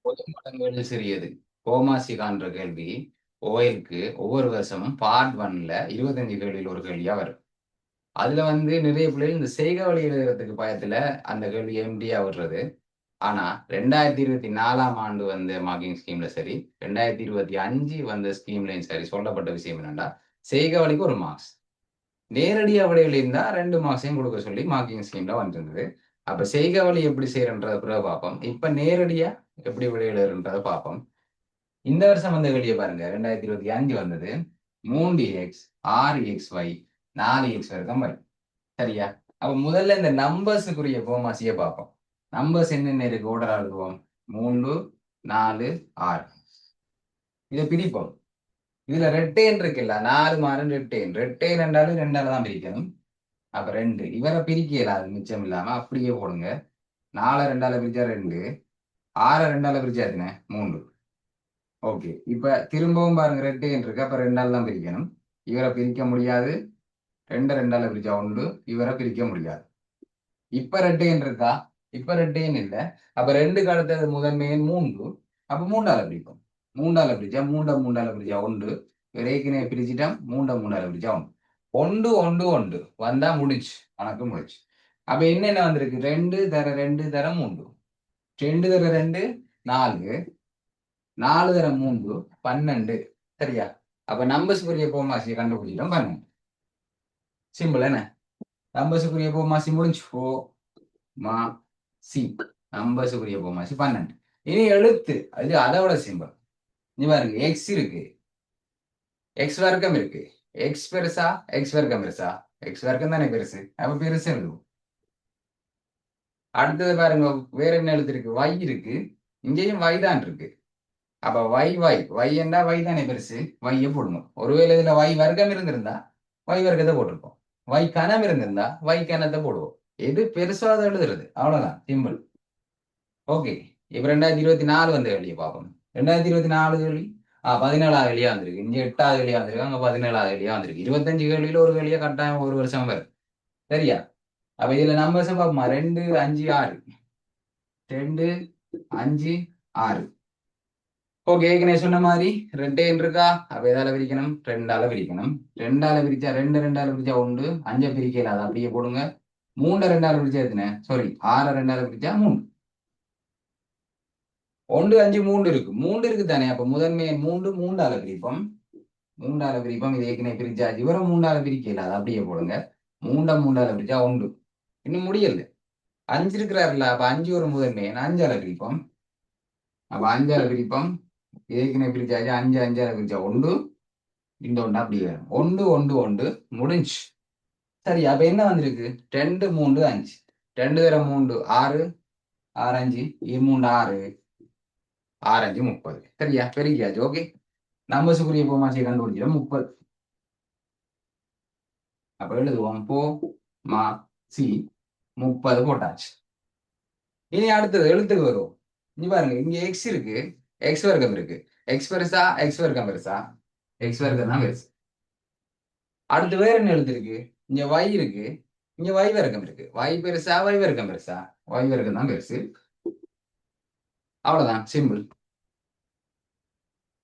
பொது மடங்குகள் சிறியது. கோமாசி காண்ற கேள்வி ஓயலுக்கு ஒவ்வொரு வருஷமும் பார்ட் 1ல 25 கேள்வியில் ஒரு கேள்வியா வரும். அதுல நிறைய பிள்ளைகள் இந்த செய்க வழி எழுதுறதுக்கு பயத்துல அந்த கேள்வி எம்டியா விடுறது. ஆனா 2024ஆம் ஆண்டு மார்க்கிங் ஸ்கீம்ல சரி, 2025 ஸ்கீம்லயும் சரி சொல்லப்பட்ட விஷயம் என்னன்னா, செய்க வழிக்கு ஒரு மார்க்ஸ். நேரடியா விடைகள் இருந்தா 2 மார்க்ஸையும் கொடுக்க சொல்லி மார்க்கிங் ஸ்கீம்ல வந்திருந்தது. அப்ப செய்க வழி எப்படி செய்யறன்றத பிறகு பார்ப்போம். இப்ப நேரடியா எப்படி விடை எழுதுறன்றத பார்ப்போம். இந்த வருஷம் வந்த கேள்வியை பாருங்க. 2025 வந்தது 3x 6xy 4x வரைக்கும் வரும். சரியா? அப்ப முதல்ல இந்த நம்பர்ஸுக்குரிய கோமாசியை பார்ப்போம். நம்பர்ஸ் என்னென்ன இருக்கு ஓர்டரா எழுதுவோம். 3 4 6. இதை பிரிப்போம். இதுல ரெட்டேன் இருக்குல்ல, 4 மாறும் ரெட்டேன். ரெட்டேன் ரெண்டாலும் ரெண்டால தான் பிரிக்கணும். அப்ப 2 இவரை பிரிக்க இயலாது, மிச்சம் இல்லாம அப்படியே போடுங்க. 4 2ஆல பிரிச்சா 2, 6 2ஆல பிரிச்சா எத்தனை? 3. ஓகே, இப்ப திரும்பவும் பாருங்க, ரெட்டேன் இருக்கு, அப்ப 2ஆல தான் பிரிக்கணும். இவரை பிரிக்க முடியாது. 2 2ஆல பிரிச்சா 1, இவரை பிரிக்க முடியாது. இப்ப ரெட்டேன் இருக்கா? இப்ப ரெட்டேன் இல்ல. அப்ப 2க்கு அடுத்தது முதன்மையன் 3. அப்ப 3ஆல பிரிக்கும். 3ஆல பிரிச்சா 3 3ஆல பிரிச்சா 1. இவர் ஏற்கனவே பிரிச்சுட்டோம். 3 3ஆல பிரிச்சா 1. 1 1 1 வந்தா முடிச்சு, கணக்கு முடிச்சு. அப்ப என்னென்ன வந்திருக்கு? 2 தர 2 தர 3, 2 தர 2 4, 4 தர 3 12. சரியா? அப்ப நம்பர்ஸுக்குரிய போமாசியை கண்டுபிடிச்சிட்டோம். பாருங்க, சிம்பிள் என்ன? நம்பர்ஸுக்குரிய போமாசி முடிஞ்சு. மா சி நம்பர்ஸுக்குரிய போமாசி 12. இனி எழுத்து, அது அதோட சிம்பிள். நீ பாருங்க, எக்ஸ் இருக்கு, எக்ஸ் வர்க்கம் இருக்கு. எக்ஸ் பெருசா எக்ஸ் வர்க்கம் பெருசா? எக்ஸ் வர்க்கம் தானே பெருசு. அப்ப பெருசு எழுதுவோம். அடுத்தது பாருங்க, வேற என்ன எழுத்து இருக்கு? வை இருக்கு. இங்கேயும் வை தான் இருக்கு. அப்ப வை வை வை என்றா வை தானே பெருசு. வைய போடணும். ஒருவேளை இதுல வை வர்க்கம் இருந்திருந்தா வை வர்க்கத்தை போட்டிருப்போம். வை கணம் இருந்திருந்தா வை கணத்தை போடுவோம். எது பெருசோ அதை எழுதுறது, அவ்வளவுதான், சிம்பிள். ஓகே, இப்ப 2024 வந்த கேள்வியை பார்ப்போம். 2024 கேள்வி 17ஆவது கேள்வியா வந்திருக்கு. இங்க 8வது கேள்வியா வந்திருக்கு, அங்க 17ஆவது கேள்வியா வந்திருக்கு. 25 கேள்வியில ஒரு கேள்வியா கட்டாயம் ஒரு வருஷம் வரும். சரியா? அப்ப இதுல நம்பர்ஸ் பார்ப்போமா? 2 5 6. 2 5 6. ஓகே, ஏற்கனவே சொன்ன மாதிரி ரெட்டேன் இருக்கா? அப்ப எதால பிரிக்கணும்? 2ஆல பிரிக்கணும். 2ஆல பிரிச்சா 2 2ஆல பிரிச்சா 1. 5 பிரிக்கல, அதை அப்படியே போடுங்க. 3 2ஆல பிரிச்சா எத்தனை? சாரி, 6 2ஆல பிரிச்சா 3. 1 5 3 இருக்கு. 3 இருக்கு தானே. அப்ப முதன்மை 3 3ஆல பிரிப்போம். 3ஆல பிரிப்போம். இது ஏற்கனவே பிரிச்சாச்சு. இவரும் 3ஆல பிரிக்கல, அதை அப்படியே போடுங்க. 3ஆல பிரிச்சா 1. இன்னும் முடியல. 5 இருக்கிறாருல்ல, அப்ப 5 ஒரு முதன்மை 5ஆல பிரிப்போம். அப்ப 5ஆல பிரிப்போம். இது ஏற்கனவே பிரிச்சாச்சு. 5 5ஆல பிரிச்சா 1. இந்த 1 அப்படியே 1 1 1 முடிஞ்சு. சரி, அப்ப என்ன வந்திருக்கு? 2 3 5. 2 தர 3 6, 6 5 3 6, 6 5 30. சரியா? பெருகியாச்சு. ஓகே, நம்பர்ஸுக்குரிய போமாசியை கண்டுபிடிச்சோம் 30. அப்ப எழுதுவோம். போ மா சி 30 போட்டாச்சு. இனி அடுத்தது எழுத்துக்கு வருவோம். இங்க பாருங்க, இங்க எக்ஸ் இருக்கு, எக்ஸ் வர்க்கம் இருக்கு. எக்ஸ் பெருசா எக்ஸ் வர்க்கம் பெருசா? எக்ஸ் வர்க்கம் தான் பெருசு. அடுத்து வேற என்ன எழுத்து இருக்கு? இங்க y இருக்கு, இங்க y வர்க்கம் இருக்கு. y பெருசா y வர்க்கம் பெருசா? y வர்க்கம் தான் பெருசு. அவ்வளவுதான், சிம்பிள்.